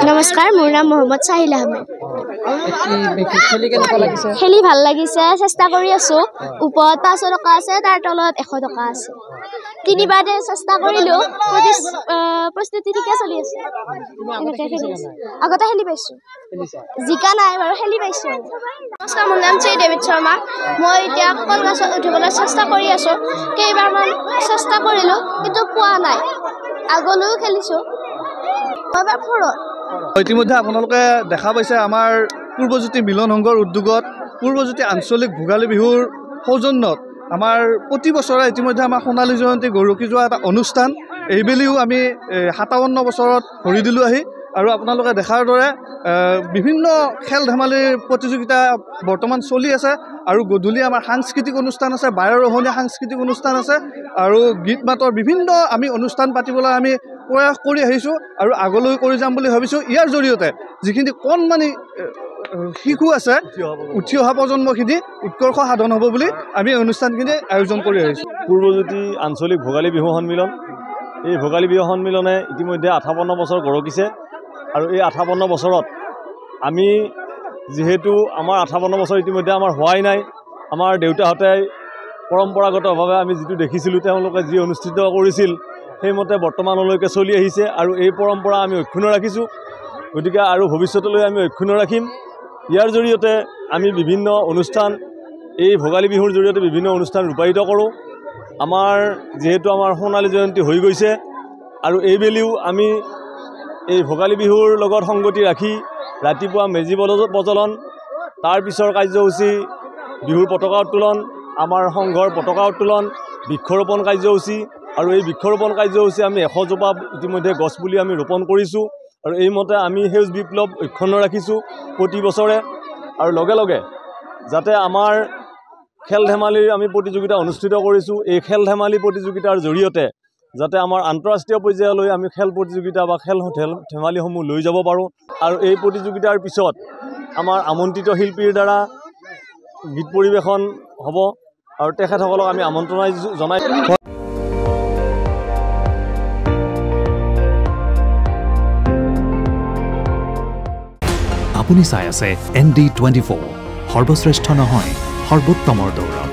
नमस्कार मोर नाम मोहम्मद साहिल आहमेद खेली ভাল লাগিছে চেষ্টা কৰি আছো ওপৰত 500 টকা আছে তাৰ তলত 100 টকা আছে তিনিবাৰে চেষ্টা কৰিলো প্ৰস্তুতি ঠিকে চলি আছে আগতে খেলি পাইছো জিকা নাই বাৰু খেলি পাইছো নমস্কাৰ মোৰ নাম শ্ৰী ডেভিড শৰ্মা মই এতিয়া কলগছত উঠিবলৈ চেষ্টা কৰি আছো কেইবাৰমান চেষ্টা কৰিলো কিন্তু পোৱা নাই আগলৈও খেলিছো বাবা ফৰত ইতিমধ্যে আপোনালোকে দেখা পাইছে আমাৰ পূৰ্বজ্যোতি মিলন সংঘৰ উদ্যোগত পূৰ্বজ্যোতি আঞ্চলিক ভোগালী বিহুৰ সৌজন্যত আমাৰ প্ৰতি বছৰে ইতিমধ্যে আমাৰ সোণালী জয়ন্তী গৌৰৱী যোৱা এটা অনুষ্ঠান এইবেলিও আমি 57 বছৰত ভৰি দিলোঁ আহি আৰু আপোনালোকে দেখাৰ দৰে বিভিন্ন খেল ধেমালিৰ প্ৰতিযোগিতা বৰ্তমান চলি আছে আৰু গধূলি আমাৰ সাংস্কৃতিক অনুষ্ঠান আছে বায়ুৰোহণীয়া সাংস্কৃতিক অনুষ্ঠান আছে আৰু গীত মাতৰ বিভিন্ন আমি অনুষ্ঠান পাতিবলৈ আমি প্ৰয়াস কৰি আহিছোঁ আৰু আগলৈ কৰি যাম বুলি ভাবিছোঁ ইয়াৰ জৰিয়তে যিখিনি কণমানি শিশু আছে উঠি অহা প্ৰজন্মখিনি উৎকৰ্ষ সাধন হ'ব বুলি আমি অনুষ্ঠানখিনি আয়োজন কৰি আহিছোঁ পূৰ্বজ্যোতি আঞ্চলিক ভোগালী বিহু সন্মিলন এই ভোগালী বিহু সন্মিলনে ইতিমধ্যে 58 বছৰ গঢ়কিছে আৰু এই 58 বছৰত আমি যেহেতু আমাৰ 58 বছৰ ইতিমধ্যে আমাৰ হোৱাই নাই আমাৰ দেউতাহঁতে পৰম্পৰাগতভাৱে আমি যিটো দেখিছিলোঁ তেওঁলোকে যি অনুষ্ঠিত কৰিছিল সেইমতে বৰ্তমানলৈকে চলি আহিছে আৰু এই পৰম্পৰা আমি অক্ষুণ্ণ ৰাখিছোঁ গতিকে আৰু ভৱিষ্যতলৈ আমি অক্ষুণ্ণ ৰাখিম ইয়াৰ জৰিয়তে আমি বিভিন্ন অনুষ্ঠান এই ভোগালী বিহুৰ জৰিয়তে বিভিন্ন অনুষ্ঠান ৰূপায়িত কৰোঁ আমাৰ যেহেতু আমাৰ সোণালী জয়ন্তী হৈ গৈছে আৰু এইবেলিও আমি এই ভোগালী বিহুৰ লগত সংগতি ৰাখি ৰাতিপুৱা মেজি প্ৰজ্বলন তাৰ পিছৰ কাৰ্যসূচী বিহুৰ পতাকা উত্তোলন আমাৰ সংঘৰ পতাকা উত্তোলন বৃক্ষৰোপণ কাৰ্যসূচী আৰু এই বৃক্ষৰোপণ কাৰ্যসূচী আমি 100 জোপা ইতিমধ্যে গছ পুলি আমি ৰোপণ কৰিছোঁ আৰু এইমতে আমি সেউজ বিপ্লৱ অক্ষুণ্ণ ৰাখিছোঁ প্ৰতি বছৰে আৰু লগে লগে যাতে আমাৰ খেল ধেমালিৰ আমি প্ৰতিযোগিতা অনুষ্ঠিত কৰিছোঁ এই খেল ধেমালি প্ৰতিযোগিতাৰ জৰিয়তে যাতে আমাৰ আন্তঃৰাষ্ট্ৰীয় পৰ্যায়লৈ আমি খেল প্ৰতিযোগিতা বা খেল ধেমালিসমূহ লৈ যাব পাৰোঁ আৰু এই প্ৰতিযোগিতাৰ পিছত আমাৰ আমন্ত্ৰিত শিল্পীৰ দ্বাৰা গীত পৰিৱেশন হ'ব আৰু তেখেতসকলক আমি আমন্ত্ৰণ জনাই আপুনি চাই আছে ND24 সৰ্বশ্ৰেষ্ঠ নহয় সৰ্বোত্তমৰ দৌৰ